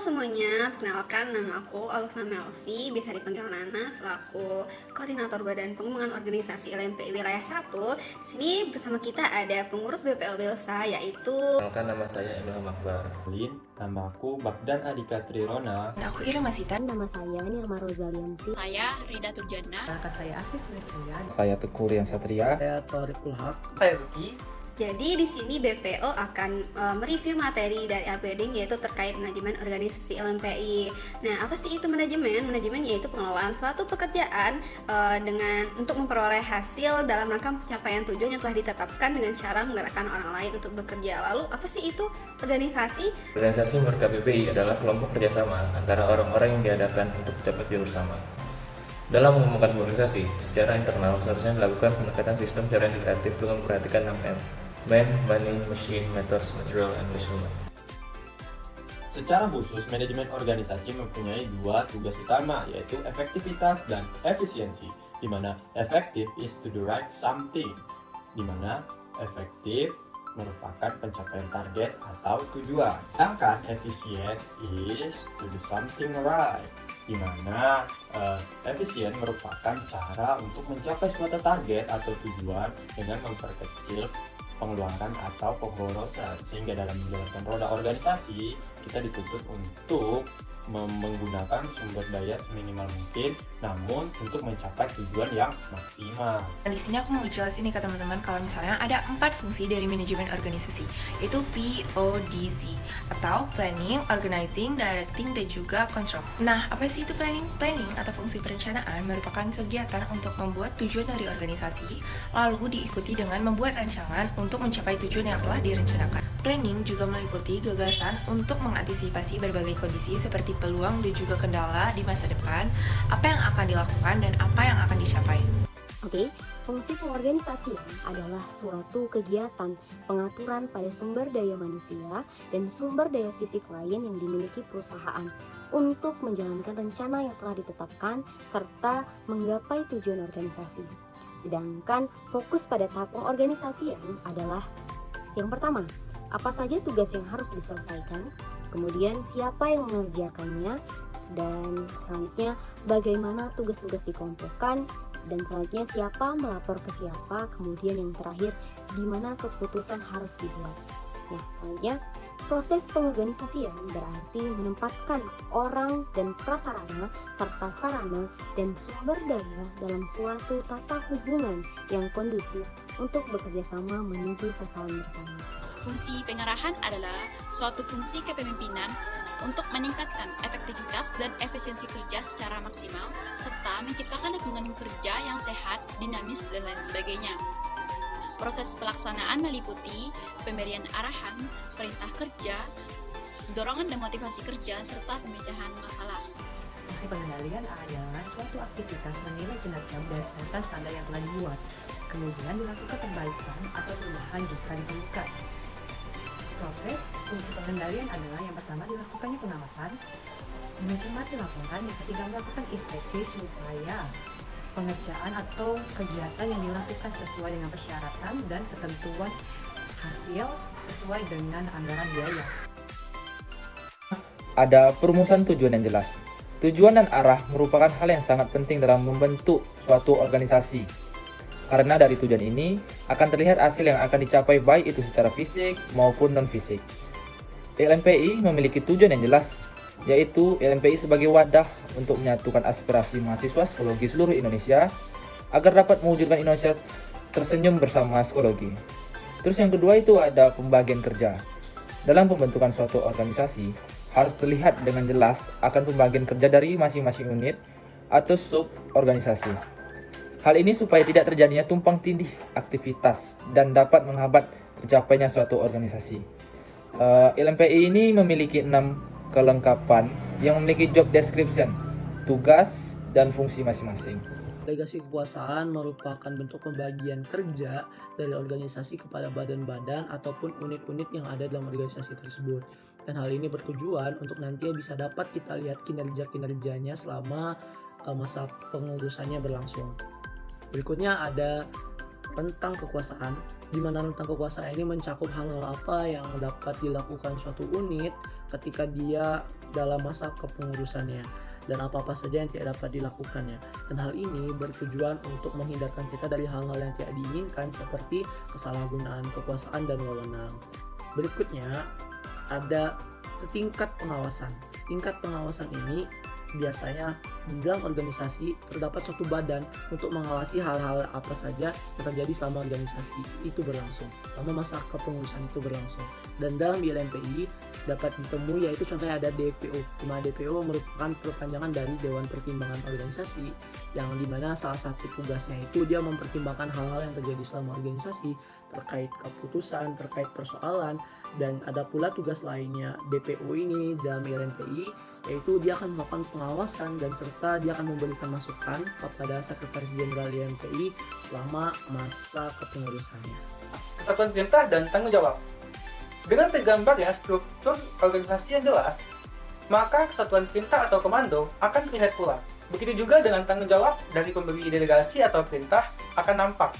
semuanya, perkenalkan nama aku Alusna Melvi, bisa dipanggil Nana, selaku Koordinator Badan Pengembangan Organisasi LMPI Wilayah 1. Di sini bersama kita ada pengurus BPO Bilsa, yaitu Perkenalkan, nama saya Emil Makbar. Nama aku Bagdan Adika Trirona. Aku Irma Sita. Nama saya Nirma Rozaliansi. Saya Rida Turjana. Saya Asis Wesia. Saya Teguh Rian Satria. Saya Thorikul Haq. Saya Ruki. Jadi di sini BPO akan mereview materi dari upgrading, yaitu terkait manajemen organisasi LMPI. Nah, apa sih itu manajemen? Manajemen yaitu pengelolaan suatu pekerjaan untuk memperoleh hasil dalam rangka pencapaian tujuan yang telah ditetapkan dengan cara menggerakkan orang lain untuk bekerja. Lalu, apa sih itu organisasi? Organisasi menurut KPPI adalah kelompok kerjasama antara orang-orang yang diadakan untuk mencapai tujuan bersama. Dalam mengembangkan organisasi, secara internal seharusnya dilakukan pendekatan sistem secara integratif dengan memperhatikan 6M. Man, Money, Machine, Methods, Material, and Measurement. Secara khusus, manajemen organisasi mempunyai dua tugas utama, yaitu efektivitas dan efisiensi. Di mana efektif is to do right something, di mana efektif merupakan pencapaian target atau tujuan. Sedangkan efisien is to do something right, di mana efisien merupakan cara untuk mencapai suatu target atau tujuan dengan memperkecil pengeluaran atau pemborosan, sehingga dalam menjalankan roda organisasi kita dituntut untuk menggunakan sumber daya seminimal mungkin, namun untuk mencapai tujuan yang maksimal. Di sini aku mau jelasin nih ke teman-teman kalau misalnya ada 4 fungsi dari manajemen organisasi, yaitu PODC atau Planning, Organizing, Directing, dan juga Control. Nah, apa sih itu planning? Planning atau fungsi perencanaan merupakan kegiatan untuk membuat tujuan dari organisasi, lalu diikuti dengan membuat rancangan untuk mencapai tujuan yang telah direncanakan. Planning juga meliputi gagasan untuk mengantisipasi berbagai kondisi seperti peluang dan juga kendala di masa depan, apa yang akan dilakukan dan apa yang akan dicapai. Oke, fungsi pengorganisasian adalah suatu kegiatan pengaturan pada sumber daya manusia dan sumber daya fisik lain yang dimiliki perusahaan untuk menjalankan rencana yang telah ditetapkan serta menggapai tujuan organisasi. Sedangkan fokus pada tahap pengorganisasian adalah yang pertama, apa saja tugas yang harus diselesaikan, kemudian siapa yang mengerjakannya, dan selanjutnya bagaimana tugas-tugas dikelompokkan, dan selanjutnya siapa melapor ke siapa, kemudian yang terakhir di mana keputusan harus dibuat. Nah, selanjutnya proses pengorganisasian berarti menempatkan orang dan prasarana serta sarana dan sumber daya dalam suatu tata hubungan yang kondusif untuk bekerja sama menuju sasaran bersama. Fungsi pengarahan adalah suatu fungsi kepemimpinan untuk meningkatkan efektivitas dan efisiensi kerja secara maksimal, serta menciptakan lingkungan kerja yang sehat, dinamis, dan lain sebagainya. Proses pelaksanaan meliputi pemberian arahan, perintah kerja, dorongan dan motivasi kerja, serta pemecahan masalah. Fungsi pengendalian adalah suatu aktivitas menilai kinerja berdasarkan standar yang telah dibuat, kemudian dilakukan perbaikan atau perubahan jika diperlukan. Proses fungsi pengendalian adalah yang pertama dilakukannya pengamatan, mencermati laporan, yang ketiga melakukan inspeksi supaya pengerjaan atau kegiatan yang dilakukan sesuai dengan persyaratan dan ketentuan hasil sesuai dengan anggaran biaya. Ada perumusan tujuan yang jelas. Tujuan dan arah merupakan hal yang sangat penting dalam membentuk suatu organisasi. Karena dari tujuan ini akan terlihat hasil yang akan dicapai baik itu secara fisik maupun non-fisik. LMPI memiliki tujuan yang jelas, yaitu LMPI sebagai wadah untuk menyatukan aspirasi mahasiswa psikologi seluruh Indonesia agar dapat mewujudkan Indonesia tersenyum bersama psikologi. Terus yang kedua itu ada pembagian kerja. Dalam pembentukan suatu organisasi harus terlihat dengan jelas akan pembagian kerja dari masing-masing unit atau sub-organisasi. Hal ini supaya tidak terjadinya tumpang tindih aktivitas dan dapat menghambat tercapainya suatu organisasi. LMPI ini memiliki 6 kelengkapan yang memiliki job description, tugas, dan fungsi masing-masing. Delegasi kekuasaan merupakan bentuk pembagian kerja dari organisasi kepada badan-badan ataupun unit-unit yang ada dalam organisasi tersebut. Dan hal ini bertujuan untuk nanti bisa dapat kita lihat kinerja-kinerjanya selama masa pengurusannya berlangsung. Berikutnya ada rentang kekuasaan, di mana rentang kekuasaan ini mencakup hal-hal apa yang dapat dilakukan suatu unit ketika dia dalam masa kepengurusannya dan apa-apa saja yang tidak dapat dilakukannya. Dan hal ini bertujuan untuk menghindarkan kita dari hal-hal yang tidak diinginkan seperti kesalahgunaan kekuasaan dan wewenang. Berikutnya ada tingkat pengawasan. Tingkat pengawasan ini biasanya di dalam organisasi terdapat suatu badan untuk mengawasi hal-hal apa saja yang terjadi selama organisasi itu berlangsung, selama masa kepengurusan itu berlangsung. Dan dalam LMPI dapat ditemui yaitu contohnya ada DPO, di mana DPO merupakan perpanjangan dari Dewan Pertimbangan Organisasi, yang dimana salah satu tugasnya itu dia mempertimbangkan hal-hal yang terjadi selama organisasi terkait keputusan, terkait persoalan. Dan ada pula tugas lainnya DPO ini dalam LMPI, yaitu dia akan melakukan pengawasan dan serta dia akan memberikan masukan kepada Sekretaris Jenderal LMPI selama masa kepengurusannya. Kesatuan perintah dan tanggung jawab. Dengan tergambarnya struktur organisasi yang jelas, maka kesatuan perintah atau komando akan terlihat pula. Begitu juga dengan tanggung jawab dari pemberi delegasi atau perintah akan nampak.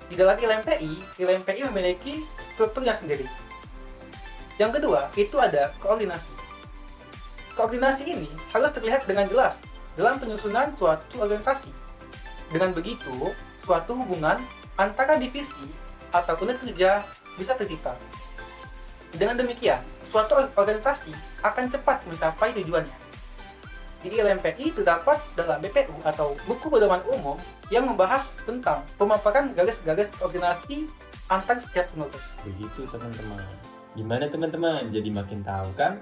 Di dalam LMPI memiliki strukturnya sendiri. Yang kedua, itu ada koordinasi. Koordinasi ini harus terlihat dengan jelas dalam penyusunan suatu organisasi. Dengan begitu, suatu hubungan antara divisi atau unit kerja bisa tercipta. Dengan demikian, suatu organisasi akan cepat mencapai tujuannya. Di LMPI terdapat dalam BPU atau Buku Pedoman Umum yang membahas tentang pemaparan garis-garis koordinasi antar setiap pengurus. Begitu teman-teman. Gimana teman-teman? Jadi makin tahu kan